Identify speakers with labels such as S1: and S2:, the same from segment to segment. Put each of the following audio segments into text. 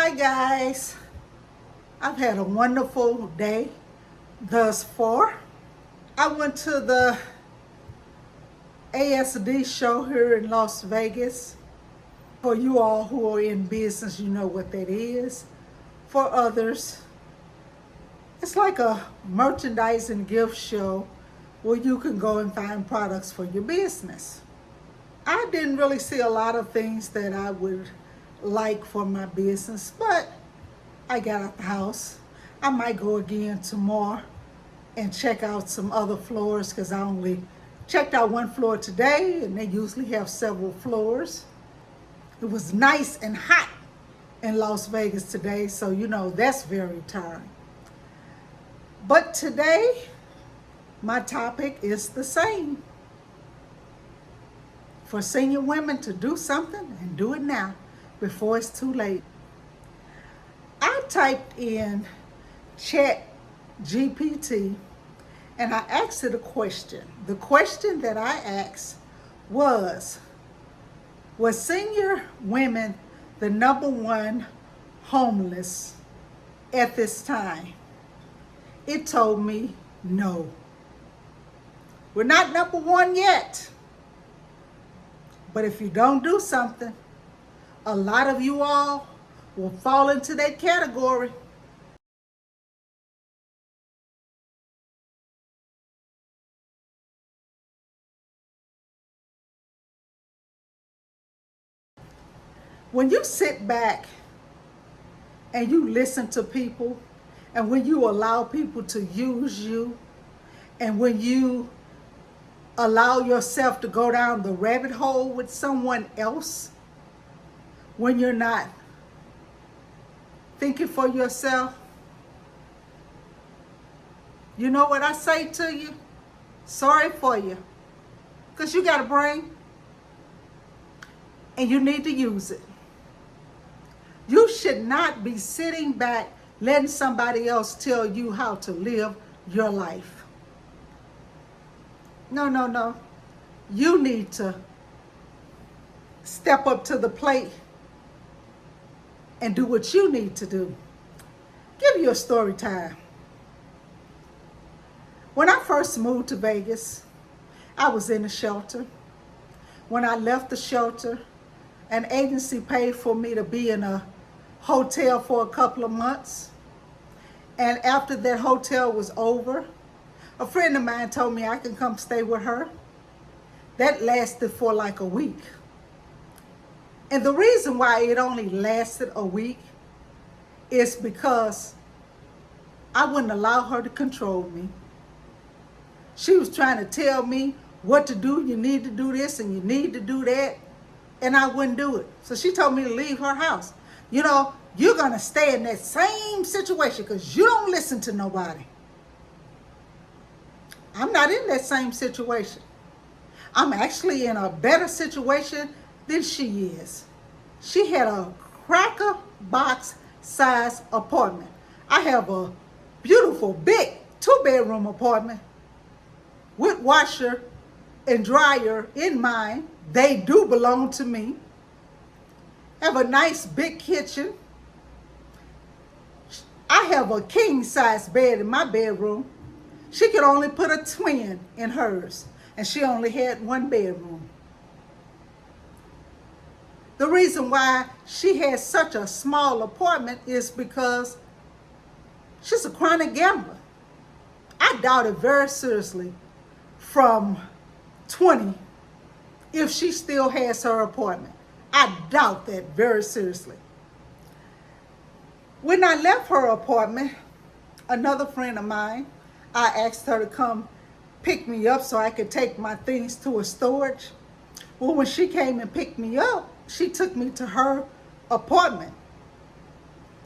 S1: Hi guys, I've had a wonderful day thus far. I went to the ASD show here in Las Vegas. For you all who are in business, you know what that is. For others, it's like a merchandise and gift show where you can go and find products for your business. I didn't really see a lot of things that I would like for my business, but I got out the house. I might go again tomorrow and check out some other floors because I only checked out one floor today and they usually have several floors. It was nice and hot in Las Vegas today, so you know that's very tiring. But today, my topic is the same. For senior women to do something and do it now before it's too late. I typed in Chat GPT and I asked it a question. The question that I asked was senior women the number one homeless at this time? It told me no. We're not number one yet. But if you don't do something, a lot of you all will fall into that category. When you sit back and you listen to people, and when you allow people to use you, and when you allow yourself to go down the rabbit hole with someone else, when you're not thinking for yourself, you know what I say to you? Sorry for you. Because you got a brain and you need to use it. You should not be sitting back letting somebody else tell you how to live your life. No. You need to step up to the plate and do what you need to do. Give you a story time. When I first moved to Vegas, I was in a shelter. When I left the shelter, an agency paid for me to be in a hotel for a couple of months. And after that hotel was over, a friend of mine told me I can come stay with her. That lasted for like a week. And the reason why it only lasted a week is because I wouldn't allow her to control me. She was trying to tell me what to do. You need to do this and you need to do that. And I wouldn't do it. So she told me to leave her house. You know, you're going to stay in that same situation because you don't listen to nobody. I'm not in that same situation. I'm actually in a better situation than she is. She had a cracker box size apartment. I have a beautiful big 2-bedroom apartment with washer and dryer in mine. They do belong to me. Have a nice big kitchen. I have a king size bed in my bedroom. She could only put a twin in hers, and she only had one bedroom. The reason why she has such a small apartment is because she's a chronic gambler. I doubt it very seriously from 20 if she still has her apartment. I doubt that very seriously. When I left her apartment, another friend of mine, I asked her to come pick me up so I could take my things to a storage. Well, when she came and picked me up, she took me to her apartment.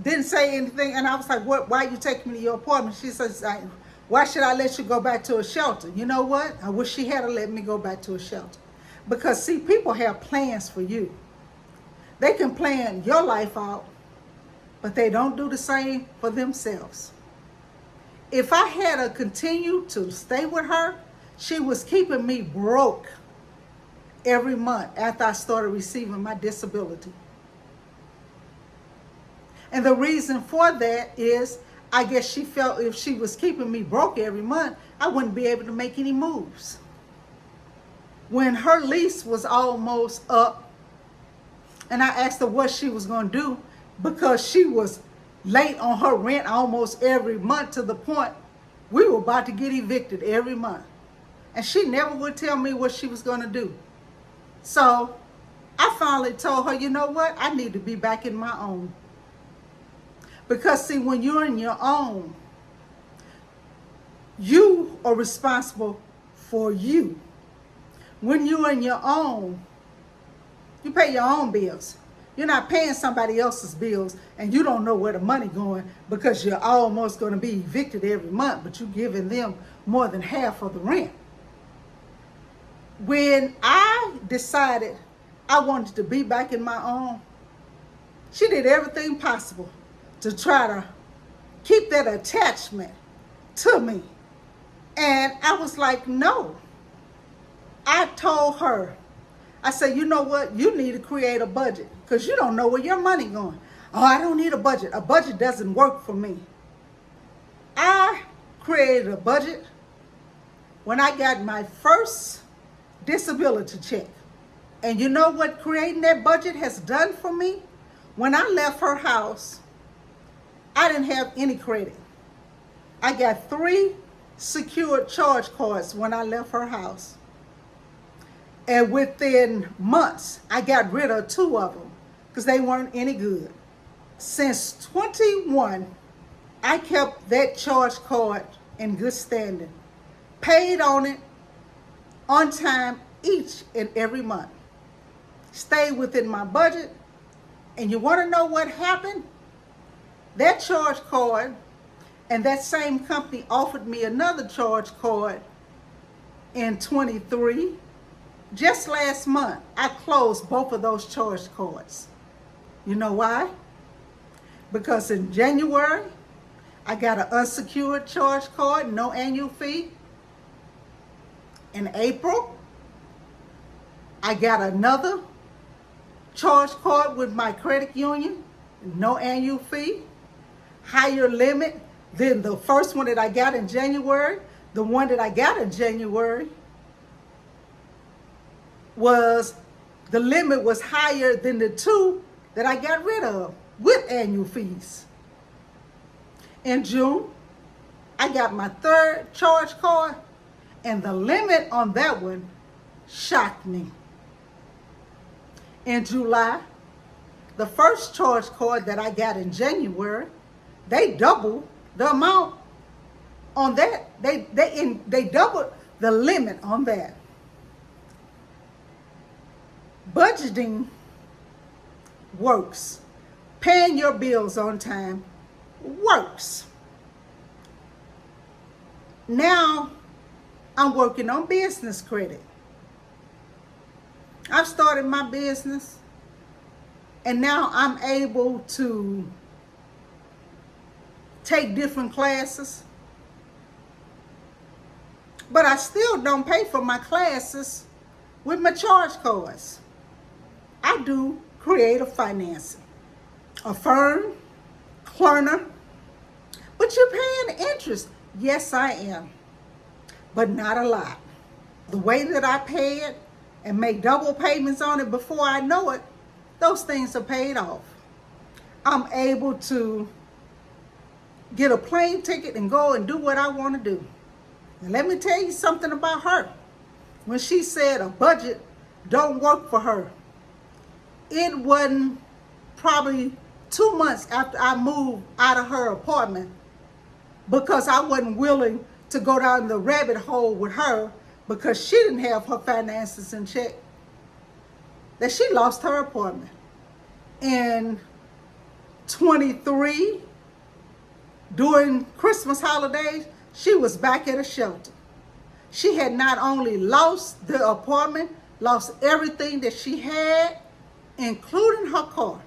S1: Didn't say anything, and I was like, "What? Why are you taking me to your apartment?" She says, "Why should I let you go back to a shelter?" You know what? I wish she had let me go back to a shelter. Because, see, people have plans for you. They can plan your life out, but they don't do the same for themselves. If I had to continue to stay with her, she was keeping me broke every month after I started receiving my disability. And the reason for that is, I guess she felt if she was keeping me broke every month, I wouldn't be able to make any moves. When her lease was almost up, and I asked her what she was going to do, because she was late on her rent almost every month, to the point we were about to get evicted every month. And she never would tell me what she was going to do. So I finally told her, you know what? I need to be back in my own. Because see, when you're in your own, you are responsible for you. When you're in your own, you pay your own bills. You're not paying somebody else's bills, and you don't know where the money going, because you're almost going to be evicted every month, but you're giving them more than half of the rent. When I decided I wanted to be back in my own, she did everything possible to try to keep that attachment to me. And I was like, no. I told her, I said, you know what? You need to create a budget, because you don't know where your money going. Oh, I don't need a budget. A budget doesn't work for me. I created a budget when I got my first disability check. And you know what creating that budget has done for me? When I left her house, I didn't have any credit. I got 3 secured charge cards when I left her house. And within months, I got rid of 2 of them because they weren't any good. Since 21, I kept that charge card in good standing. Paid on it on time each and every month. Stayed within my budget. And you want to know what happened? That charge card, and that same company offered me another charge card in 23. Just last month, I closed both of those charge cards. You know why? Because in January, I got an unsecured charge card, no annual fee. In April, I got another charge card with my credit union, no annual fee, higher limit than the first one that I got in January. The one that I got in January the limit was higher than the 2 that I got rid of with annual fees. In June, I got my 3rd charge card, and the limit on that one shocked me. In July, the first charge card that I got in January, they doubled the amount on that. They doubled the limit on that. Budgeting works. Paying your bills on time works. Now, I'm working on business credit. I've started my business, and now I'm able to take different classes. But I still don't pay for my classes with my charge cards. I do creative financing, Affirm, Klarna, but you're paying interest. Yes, I am, but not a lot. The way that I pay it and make double payments on it before I know it, those things are paid off. I'm able to get a plane ticket and go and do what I want to do. And let me tell you something about her. When she said a budget don't work for her, it wasn't probably 2 months after I moved out of her apartment, because I wasn't willing to go down the rabbit hole with her because she didn't have her finances in check, that she lost her apartment. In 23, during Christmas holidays, she was back at a shelter. She had not only lost the apartment, lost everything that she had, including her car.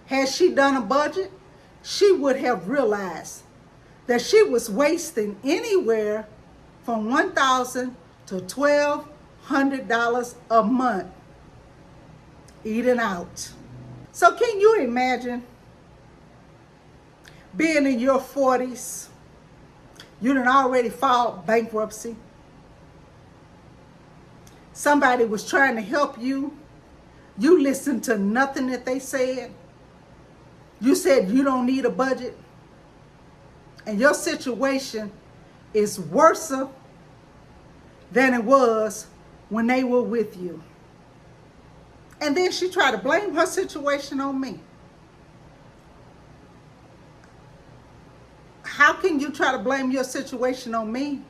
S1: Had she done a budget, she would have realized that she was wasting anywhere from $1,000 to $1,200 a month eating out. So can you imagine being in your 40s, you done already filed bankruptcy. Somebody was trying to help you. You listened to nothing that they said. You said you don't need a budget. And your situation is worse than it was when they were with you. And then she tried to blame her situation on me. How can you try to blame your situation on me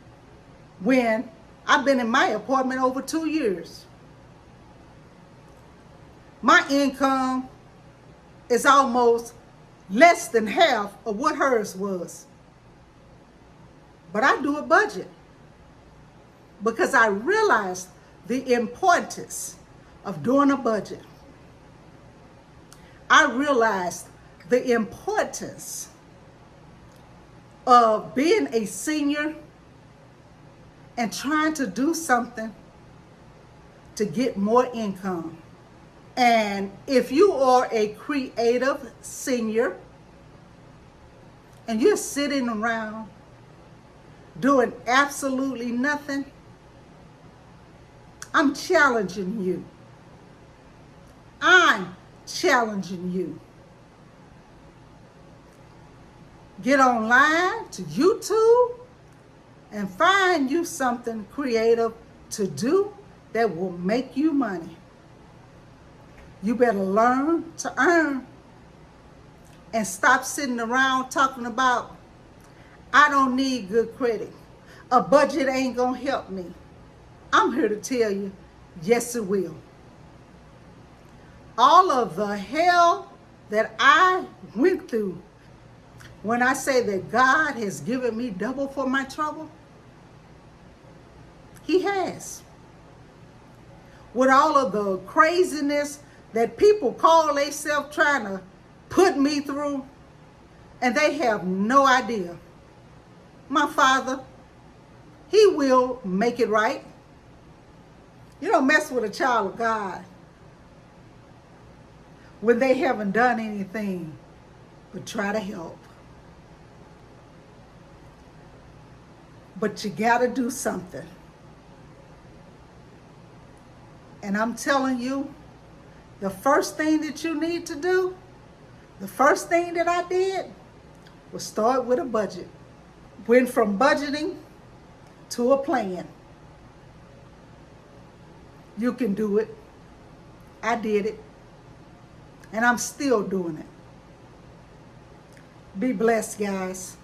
S1: when I've been in my apartment over 2 years? My income is almost less than half of what hers was. But I do a budget because I realized the importance of doing a budget. I realized the importance of being a senior and trying to do something to get more income. And if you are a creative senior and you're sitting around doing absolutely nothing, I'm challenging you. I'm challenging you. Get online to YouTube and find you something creative to do that will make you money. You better learn to earn and stop sitting around talking about, I don't need good credit. A budget ain't gonna help me. I'm here to tell you, yes it will. All of the hell that I went through, when I say that God has given me double for my trouble, He has. With all of the craziness that people call themselves trying to put me through, and they have no idea. My Father, He will make it right. You don't mess with a child of God when they haven't done anything but try to help. But you gotta do something. And I'm telling you, the first thing that you need to do, the first thing that I did was start with a budget. Went from budgeting to a plan. You can do it. I did it. And I'm still doing it. Be blessed, guys.